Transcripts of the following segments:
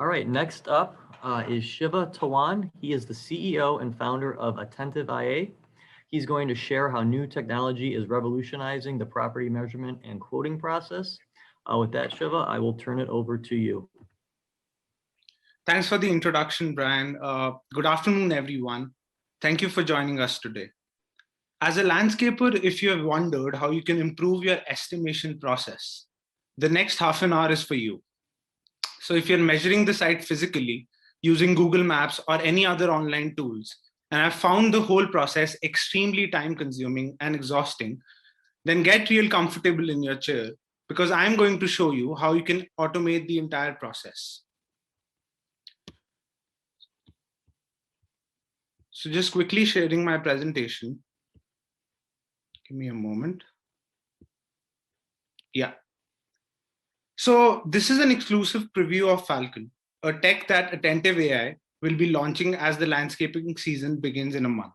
All right, next up is Shiva Dhawan. He is the CEO and founder of Attentive IA. He's going to share how new technology is revolutionizing the property measurement and quoting process. With that, Shiva, I will turn it over to you. Thanks for the introduction, Brian. Good afternoon, everyone. Thank you for joining us today. As a landscaper, if you have wondered how you can improve your estimation process, the next half an hour is for you. So if you're measuring the site physically using Google Maps or any other online tools, and have found the whole process extremely time-consuming and exhausting, then get real comfortable in your chair because I'm going to show you how you can automate the entire process. So just quickly sharing my presentation. Give me a moment. Yeah. So this is an exclusive preview of Falcon, a tech that Attentive AI will be launching as the landscaping season begins in a month.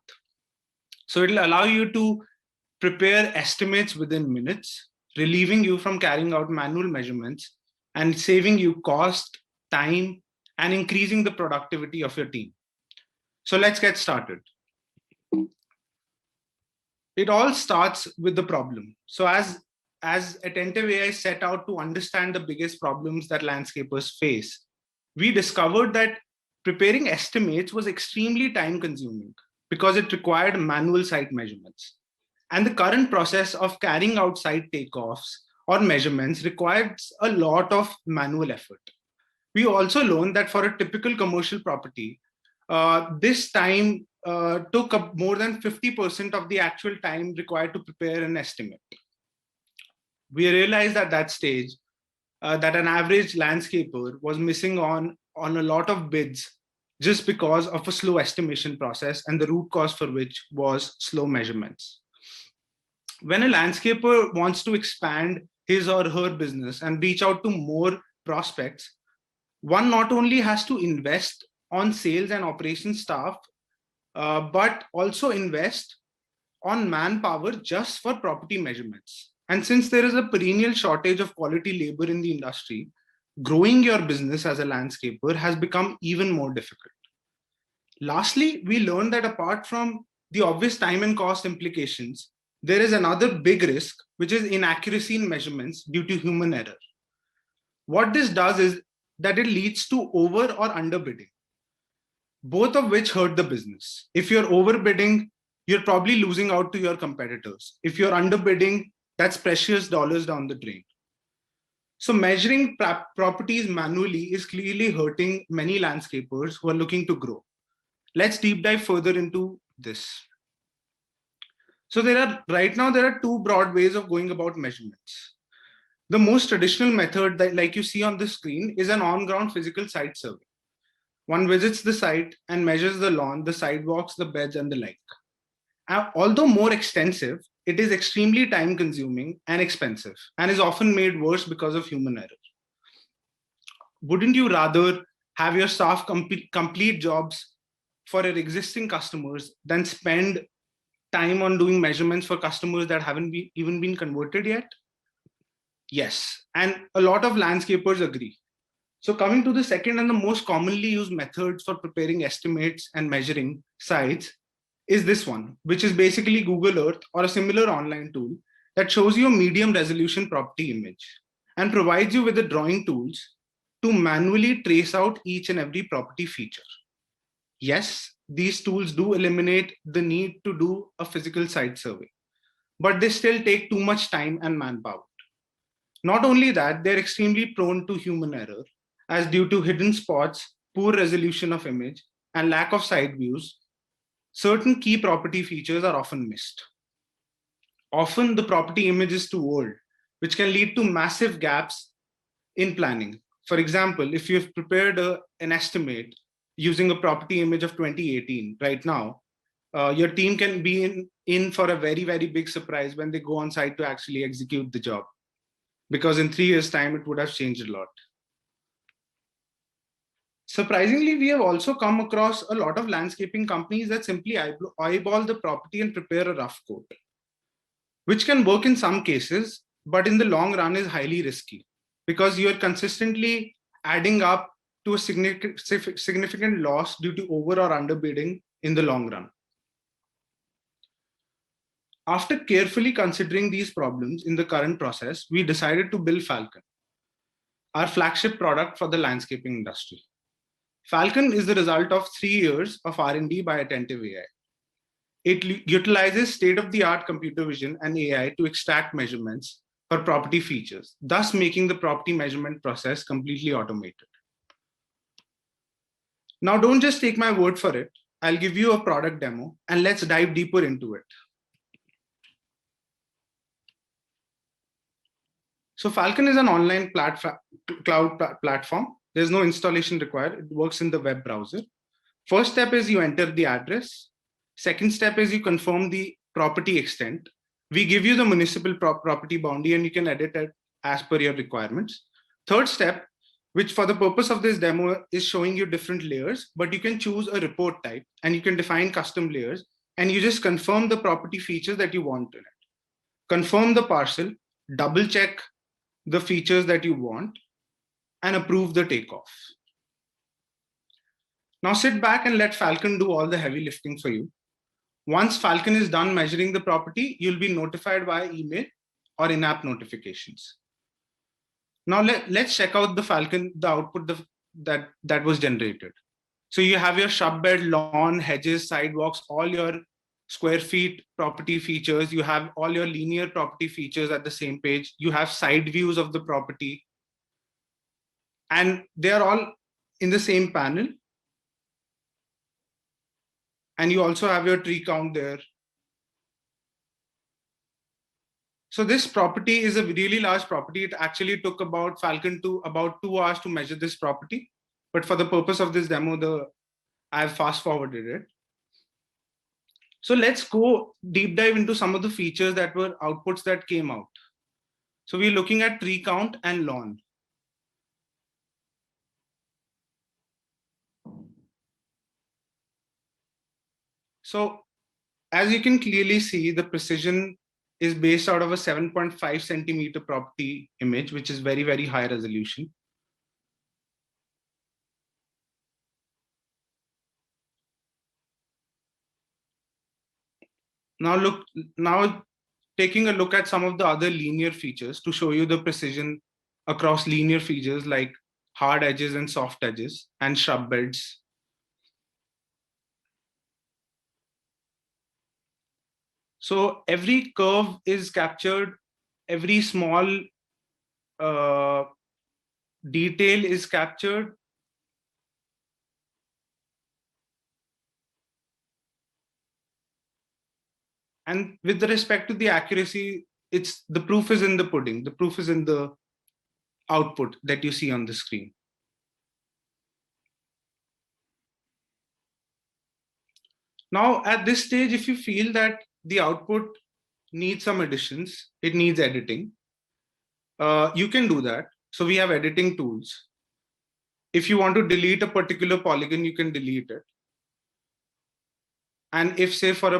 So it'll allow you to prepare estimates within minutes, relieving you from carrying out manual measurements and saving you cost, time, and increasing the productivity of your team. So let's get started. It all starts with the problem. So as Attentive AI set out to understand the biggest problems that landscapers face, we discovered that preparing estimates was extremely time consuming because it required manual site measurements. And the current process of carrying out site takeoffs or measurements requires a lot of manual effort. We also learned that for a typical commercial property, this time took up more than 50% of the actual time required to prepare an estimate. We realized at that stage that an average landscaper was missing on a lot of bids just because of a slow estimation process, and the root cause for which was slow measurements. When a landscaper wants to expand his or her business and reach out to more prospects, one not only has to invest on sales and operations staff, but also invest on manpower just for property measurements. And since there is a perennial shortage of quality labor in the industry, growing your business as a landscaper has become even more difficult. Lastly, we learned that apart from the obvious time and cost implications, there is another big risk, which is inaccuracy in measurements due to human error. What this does is that it leads to over or underbidding, both of which hurt the business. If you're overbidding, you're probably losing out to your competitors. If you're underbidding, that's precious dollars down the drain. So measuring properties manually is clearly hurting many landscapers who are looking to grow. Let's deep dive further into this. So right now there are two broad ways of going about measurements. The most traditional method that, like you see on the screen, is an on-ground physical site survey. One visits the site and measures the lawn, the sidewalks, the beds, and the like. Although more extensive, it is extremely time-consuming and expensive, and is often made worse because of human error. Wouldn't you rather have your staff complete jobs for your existing customers than spend time on doing measurements for customers that haven't even been converted yet? Yes, and a lot of landscapers agree. So coming to the second and the most commonly used methods for preparing estimates and measuring sites is this one, which is basically Google Earth or a similar online tool that shows you a medium resolution property image and provides you with the drawing tools to manually trace out each and every property feature. Yes, these tools do eliminate the need to do a physical site survey, but they still take too much time and manpower. Not only that, they're extremely prone to human error, as due to hidden spots, poor resolution of image, and lack of side views, certain key property features are often missed. Often the property image is too old, which can lead to massive gaps in planning. For example, if you've prepared an estimate using a property image of 2018 right now, your team can be in for a very, very big surprise when they go on site to actually execute the job. Because in 3 years' time, it would have changed a lot. Surprisingly, we have also come across a lot of landscaping companies that simply eyeball the property and prepare a rough quote, which can work in some cases, but in the long run is highly risky because you're consistently adding up to a significant loss due to over or underbidding in the long run. After carefully considering these problems in the current process, we decided to build Falcon, our flagship product for the landscaping industry. Falcon is the result of 3 years of R&D by Attentive AI. It utilizes state-of-the-art computer vision and AI to extract measurements for property features, thus making the property measurement process completely automated. Now, don't just take my word for it. I'll give you a product demo and let's dive deeper into it. So Falcon is an online cloud platform. There's no installation required. It works in the web browser. First step is you enter the address. Second step is you confirm the property extent. We give you the municipal property boundary and you can edit it as per your requirements. Third step, which for the purpose of this demo is showing you different layers, but you can choose a report type and you can define custom layers and you just confirm the property features that you want in it. Confirm the parcel, double check the features that you want, and approve the takeoff. Now sit back and let Falcon do all the heavy lifting for you. Once Falcon is done measuring the property, you'll be notified via email or in-app notifications. Now let's check out the Falcon, the output that was generated. So you have your shrub bed, lawn, hedges, sidewalks, all your square feet property features. You have all your linear property features at the same page. You have side views of the property. And they are all in the same panel. And you also have your tree count there. So this property is a really large property. It actually took Falcon about 2 hours to measure this property. But for the purpose of this demo, I've fast forwarded it. So let's go deep dive into some of the features that were outputs that came out. So we're looking at tree count and lawn. So as you can clearly see, the precision is based out of a 7.5 centimeter property image, which is very, very high resolution. Now taking a look at some of the other linear features to show you the precision across linear features like hard edges and soft edges and shrub beds. So every curve is captured, every small detail is captured. And with respect to the accuracy, the proof is in the pudding. The proof is in the output that you see on the screen. Now, at this stage, if you feel that the output needs some additions, it needs editing, you can do that. So we have editing tools. If you want to delete a particular polygon, you can delete it. And if, say, for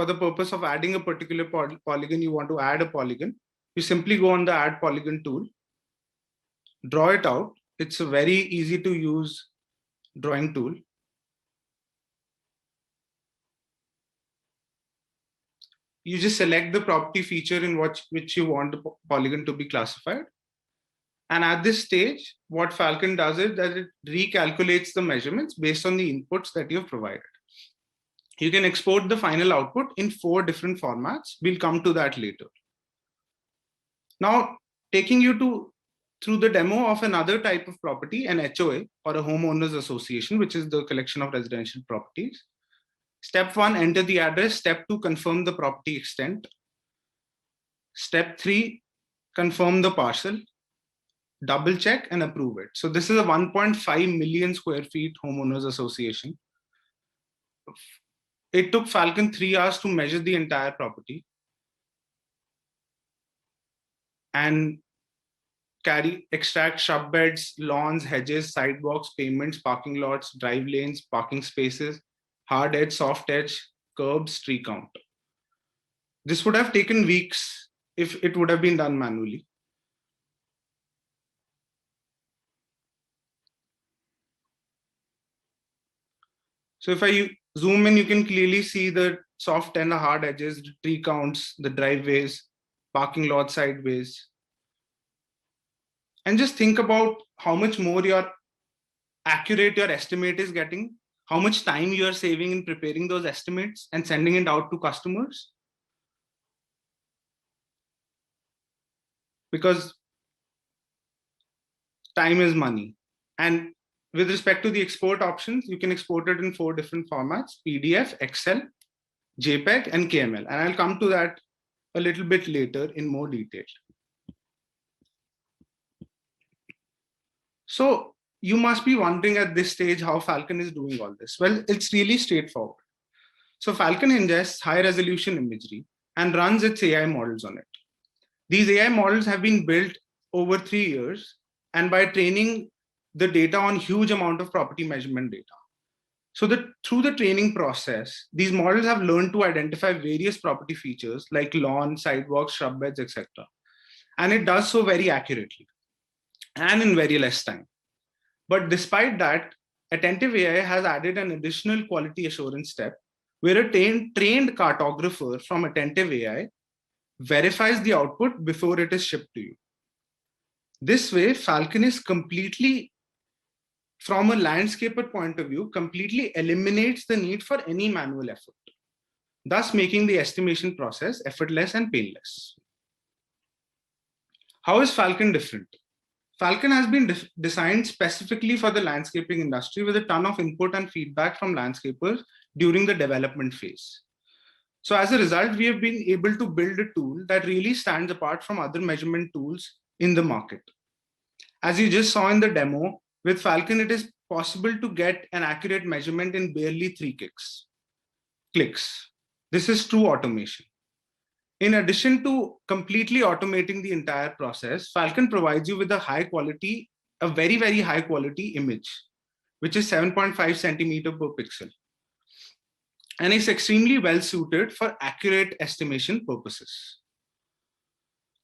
the purpose of adding a particular polygon, you want to add a polygon, you simply go on the Add Polygon tool, draw it out. It's a very easy to use drawing tool. You just select the property feature in which you want the polygon to be classified. And at this stage, what Falcon does is that it recalculates the measurements based on the inputs that you've provided. You can export the final output in 4 different formats. We'll come to that later. Now, taking you through the demo of another type of property, an HOA or a homeowners association, which is the collection of residential properties. Step 1, enter the address. Step 2, confirm the property extent. Step 3, confirm the parcel, double check and approve it. So this is a 1.5 million square feet homeowners association. It took Falcon 3 hours to measure the entire property and extract shrub beds, lawns, hedges, sidewalks, pavements, parking lots, drive lanes, parking spaces, hard edge, soft edge, curbs, tree count. This would have taken weeks if it would have been done manually. So if I zoom in, you can clearly see the soft and the hard edges, the tree counts, the driveways, parking lot sideways. And just think about how much more accurate your estimate is getting, how much time you are saving in preparing those estimates and sending it out to customers. Because time is money. And with respect to the export options, you can export it in 4 different formats: PDF, Excel, JPEG, and KML. And I'll come to that a little bit later in more detail. So you must be wondering at this stage how Falcon is doing all this. Well, it's really straightforward. So Falcon ingests high resolution imagery and runs its AI models on it. These AI models have been built over 3 years, and by training the data on huge amount of property measurement data. So through the training process, these models have learned to identify various property features like lawn, sidewalks, shrub beds, etc. And it does so very accurately and in very less time. But despite that, Attentive AI has added an additional quality assurance step where a trained cartographer from Attentive AI verifies the output before it is shipped to you. This way, Falcon is completely, from a landscaper point of view, completely eliminates the need for any manual effort, thus making the estimation process effortless and painless. How is Falcon different? Falcon has been designed specifically for the landscaping industry with a ton of input and feedback from landscapers during the development phase. So as a result, we have been able to build a tool that really stands apart from other measurement tools in the market. As you just saw in the demo, with Falcon, it is possible to get an accurate measurement in barely 3 clicks. This is true automation. In addition to completely automating the entire process, Falcon provides you with a very, very high quality image, which is 7.5 centimeter per pixel. And is extremely well suited for accurate estimation purposes.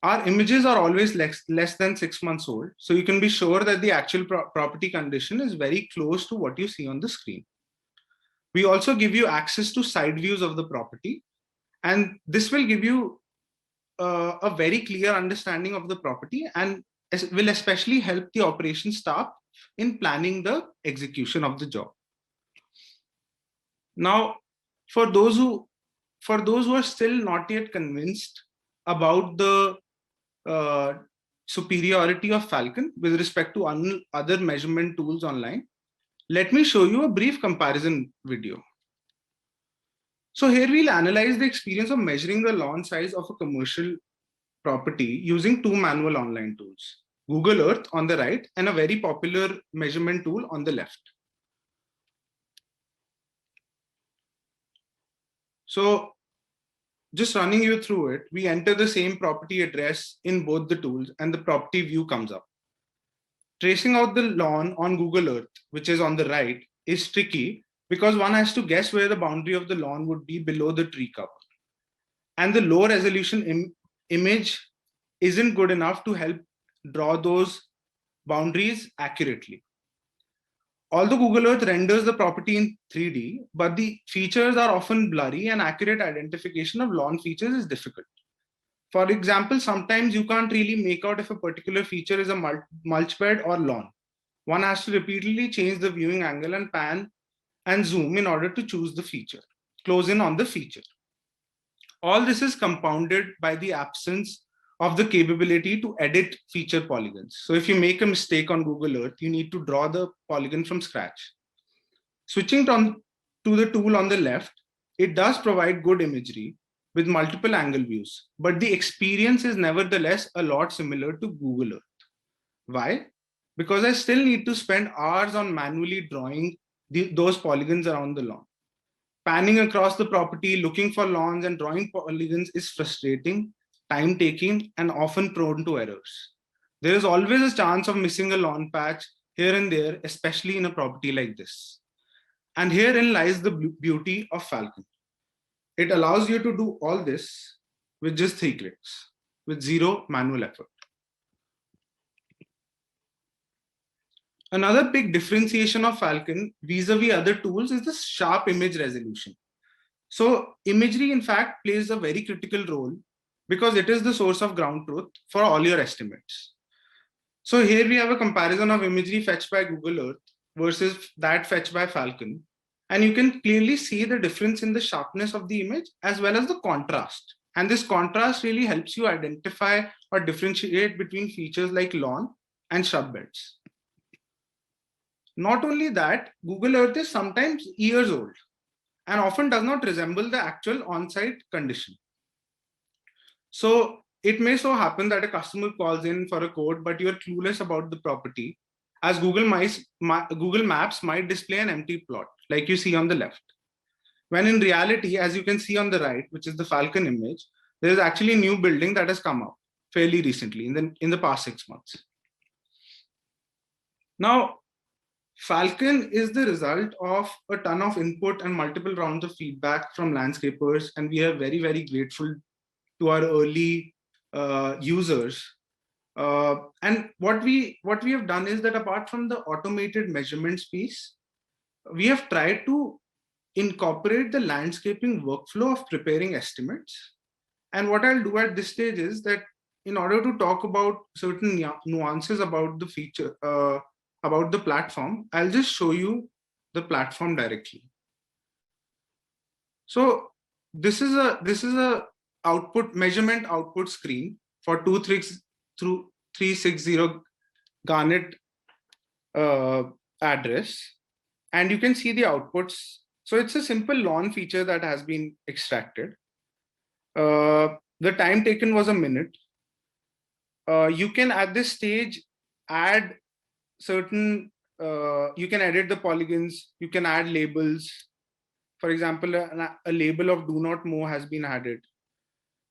Our images are always less than 6 months old, so you can be sure that the actual property condition is very close to what you see on the screen. We also give you access to side views of the property, and this will give you a very clear understanding of the property and will especially help the operations staff in planning the execution of the job. Now, for those who are still not yet convinced about the superiority of Falcon with respect to other measurement tools online, let me show you a brief comparison video. So here we'll analyze the experience of measuring the lawn size of a commercial property using 2 manual online tools, Google Earth on the right and a very popular measurement tool on the left. So just running you through it, we enter the same property address in both the tools and the property view comes up. Tracing out the lawn on Google Earth, which is on the right, is tricky because one has to guess where the boundary of the lawn would be below the tree cover. And the low resolution image isn't good enough to help draw those boundaries accurately. Although Google Earth renders the property in 3D, but the features are often blurry and accurate identification of lawn features is difficult. For example, sometimes you can't really make out if a particular feature is a mulch bed or lawn. One has to repeatedly change the viewing angle and pan and zoom in order to choose the feature, close in on the feature. All this is compounded by the absence of the capability to edit feature polygons. So if you make a mistake on Google Earth, you need to draw the polygon from scratch. Switching to the tool on the left, it does provide good imagery with multiple angle views, but the experience is nevertheless a lot similar to Google Earth. Why? Because I still need to spend hours on manually drawing those polygons around the lawn. Panning across the property, looking for lawns and drawing polygons is frustrating, time-taking, and often prone to errors. There is always a chance of missing a lawn patch here and there, especially in a property like this. And herein lies the beauty of Falcon. It allows you to do all this with just 3 clicks, with 0 manual effort. Another big differentiation of Falcon vis-a-vis other tools is the sharp image resolution. So imagery, in fact, plays a very critical role because it is the source of ground truth for all your estimates. So here we have a comparison of imagery fetched by Google Earth versus that fetched by Falcon. And you can clearly see the difference in the sharpness of the image as well as the contrast. And this contrast really helps you identify or differentiate between features like lawn and shrub beds. Not only that, Google Earth is sometimes years old and often does not resemble the actual on-site condition. So it may so happen that a customer calls in for a quote, but you're clueless about the property, as Google Maps might display an empty plot, like you see on the left. When in reality, as you can see on the right, which is the Falcon image, there is actually a new building that has come up fairly recently in the past 6 months. Now, Falcon is the result of a ton of input and multiple rounds of feedback from landscapers, and we are very, very grateful to our early users. And what we have done is that apart from the automated measurements piece, we have tried to incorporate the landscaping workflow of preparing estimates. And what I'll do at this stage is that in order to talk about certain nuances about the feature, about the platform, I'll just show you the platform directly. So this is a measurement output screen for 2360 Garnet address, and you can see the outputs. So it's a simple lawn feature that has been extracted. The time taken was a minute. You can at this stage add certain, you can edit the polygons, you can add labels. For example, a label of do not mow has been added.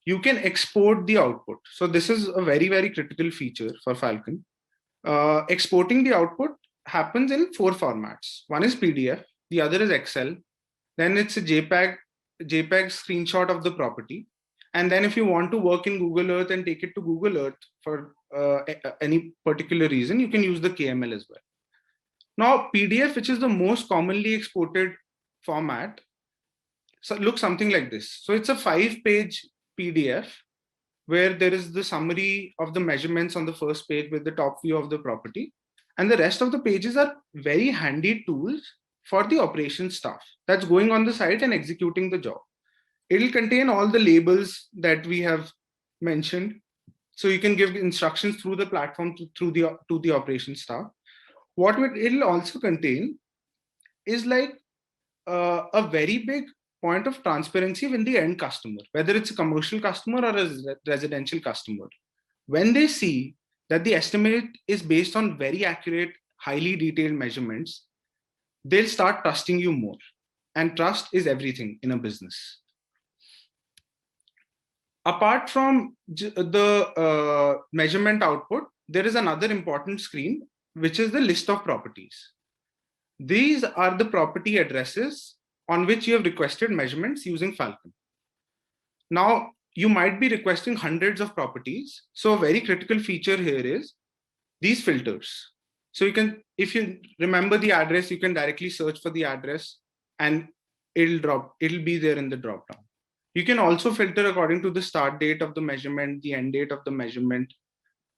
You can export the output. So this is a very, very critical feature for Falcon. Exporting the output happens in 4 formats. One is PDF, the other is Excel, then it's a JPEG screenshot of the property. And then if you want to work in Google Earth and take it to Google Earth for any particular reason, you can use the KML as well. Now, PDF, which is the most commonly exported format, so looks something like this. So it's a 5-page PDF where there is the summary of the measurements on the first page with the top view of the property. And the rest of the pages are very handy tools for the operations staff that's going on the site and executing the job. It'll contain all the labels that we have mentioned. So you can give instructions through the platform to the operations staff. What it'll also contain is like a very big point of transparency with the end customer, whether it's a commercial customer or a residential customer. When they see that the estimate is based on very accurate, highly detailed measurements, they'll start trusting you more. And trust is everything in a business. Apart from the measurement output, there is another important screen, which is the list of properties. These are the property addresses on which you have requested measurements using Falcon. Now, you might be requesting hundreds of properties. So a very critical feature here is these filters. So you can, if you remember the address, you can directly search for the address and it'll be there in the dropdown. You can also filter according to the start date of the measurement, the end date of the measurement,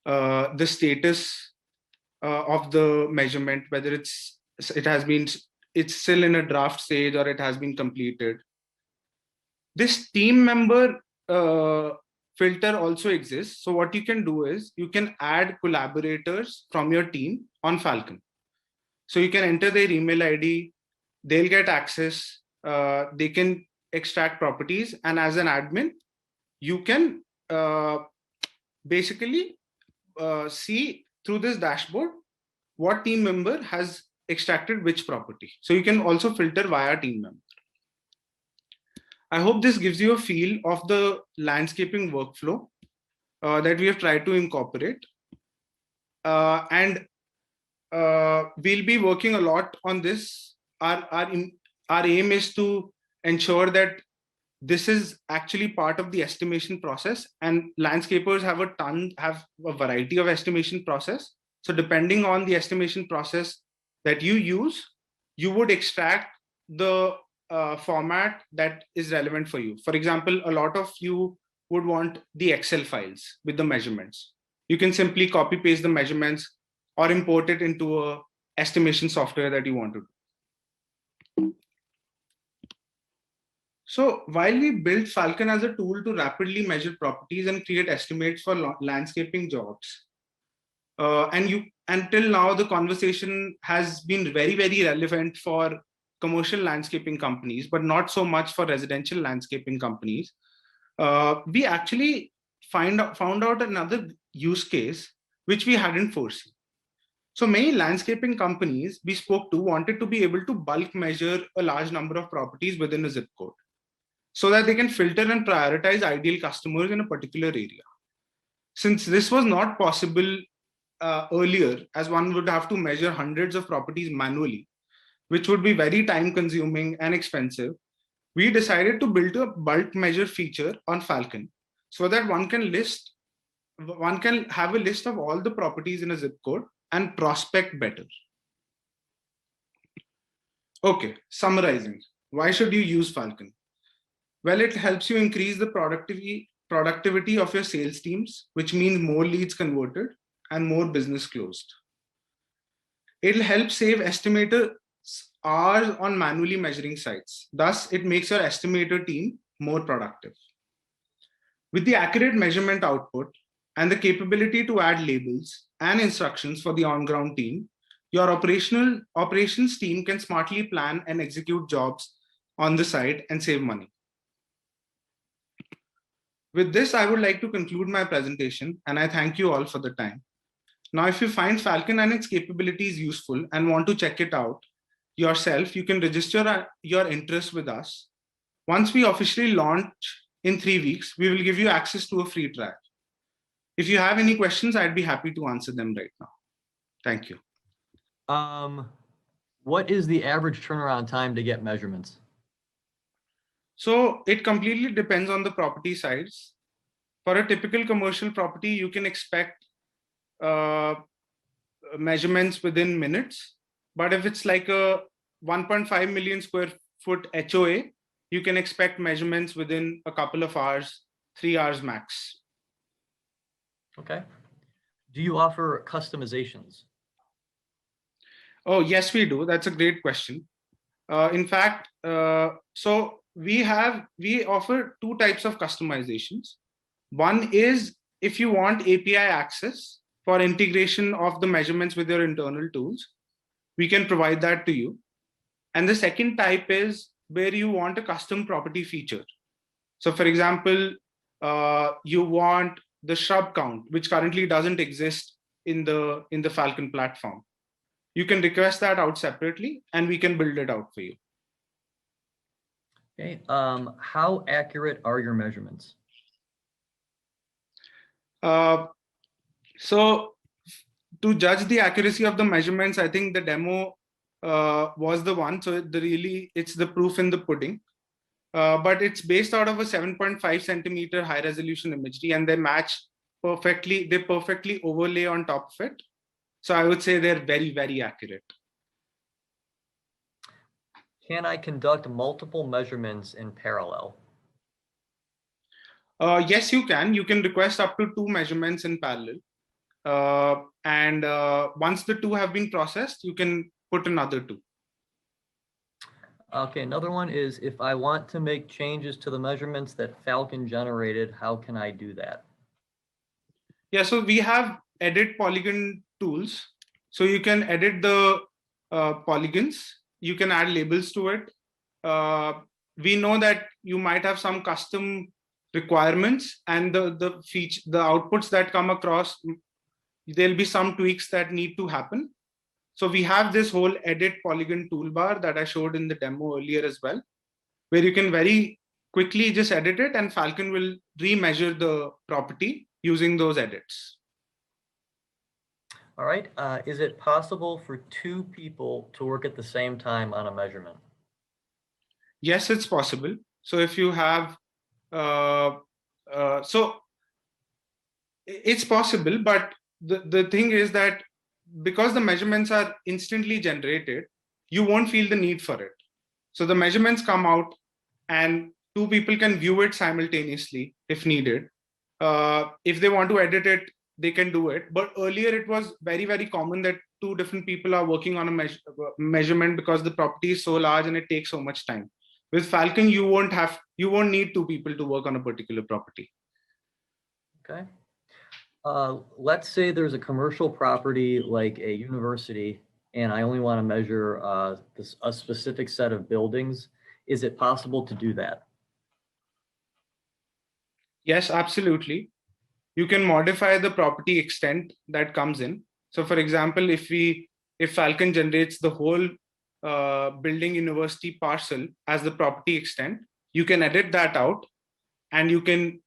the status of the measurement, whether it's still in a draft stage or it has been completed. This team member filter also exists. So what you can do is you can add collaborators from your team on Falcon. So you can enter their email ID, they'll get access, they can extract properties, and as an admin, you can basically see through this dashboard what team member has extracted which property. So you can also filter via team member. I hope this gives you a feel of the landscaping workflow that we have tried to incorporate. And we'll be working a lot on this. Our aim is to ensure that this is actually part of the estimation process, and landscapers have a variety of estimation process. So depending on the estimation process that you use, you would extract the format that is relevant for you. For example, a lot of you would want the Excel files with the measurements. You can simply copy paste the measurements or import it into a estimation software that you want to do. So while we built Falcon as a tool to rapidly measure properties and create estimates for landscaping jobs, until now, the conversation has been very, very relevant for commercial landscaping companies, but not so much for residential landscaping companies. We actually found out another use case which we hadn't foreseen. So many landscaping companies we spoke to wanted to be able to bulk measure a large number of properties within a zip code so that they can filter and prioritize ideal customers in a particular area. Since this was not possible earlier, as one would have to measure hundreds of properties manually, which would be very time consuming and expensive, we decided to build a bulk measure feature on Falcon so that one can have a list of all the properties in a zip code and prospect better. Okay, summarizing. Why should you use Falcon? Well, it helps you increase the productivity of your sales teams, which means more leads converted and more business closed. It'll help save estimators hours on manually measuring sites. Thus, it makes your estimator team more productive. With the accurate measurement output and the capability to add labels and instructions for the on-ground team, your operations team can smartly plan and execute jobs on the site and save money. With this, I would like to conclude my presentation, and I thank you all for the time. Now, if you find Falcon and its capabilities useful and want to check it out yourself, you can register your interest with us. Once we officially launch in 3 weeks, we will give you access to a free trial. If you have any questions, I'd be happy to answer them right now. Thank you. What is the average turnaround time to get measurements? So it completely depends on the property size. For a typical commercial property, you can expect measurements within minutes. But if it's like a 1.5 million square foot HOA, you can expect measurements within a couple of hours, 3 hours max. Okay. Do you offer customizations? Oh, yes, we do. That's a great question. In fact, so we offer 2 types of customizations. One is if you want API access for integration of the measurements with your internal tools, we can provide that to you. And the second type is where you want a custom property feature. So for example, you want the shrub count, which currently doesn't exist in the Falcon platform. You can request that out separately and we can build it out for you. Okay. How accurate are your measurements? So to judge the accuracy of the measurements, I think the demo was the one. So it's the proof in the pudding. But it's based out of a 7.5 centimeter high resolution imagery, and they match perfectly. They perfectly overlay on top of it. So I would say they're very, very accurate. Can I conduct multiple measurements in parallel? Yes, you can. You can request up to 2 measurements in parallel. And once the 2 have been processed, you can put another 2. Okay, another one is if I want to make changes to the measurements that Falcon generated, how can I do that? Yeah, so we have edit Polygon tools. So you can edit the polygons. You can add labels to it. We know that you might have some custom requirements, and the outputs that come across, there'll be some tweaks that need to happen. So we have this whole edit polygon toolbar that I showed in the demo earlier as well, where you can very quickly just edit it and Falcon will remeasure the property using those edits. All right. Is it possible for 2 people to work at the same time on a measurement? Yes, it's possible. So if you have, so it's possible, but the thing is that because the measurements are instantly generated, you won't feel the need for it. So the measurements come out and two people can view it simultaneously if needed. If they want to edit it, they can do it. But earlier it was very, very common that two different people are working on a measurement because the property is so large and it takes so much time. With Falcon, you won't need two people to work on a particular property. Okay. Let's say there's a commercial property like a university, and I only want to measure a specific set of buildings. Is it possible to do that? Yes, absolutely. You can modify the property extent that comes in. So for example, if Falcon generates the whole building university parcel as the property extent, you can edit that out and you can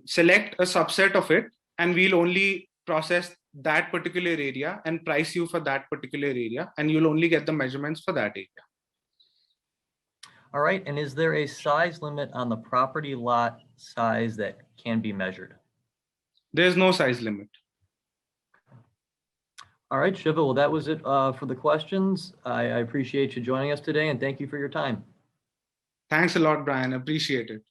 select a subset of it, and we'll only process that particular area and price you for that particular area, and you'll only get the measurements for that area. All right, and is there a size limit on the property lot size that can be measured? There's no size limit. All right, Shiva, well, that was it for the questions. I appreciate you joining us today, and thank you for your time. Thanks a lot, Brian. Appreciate it.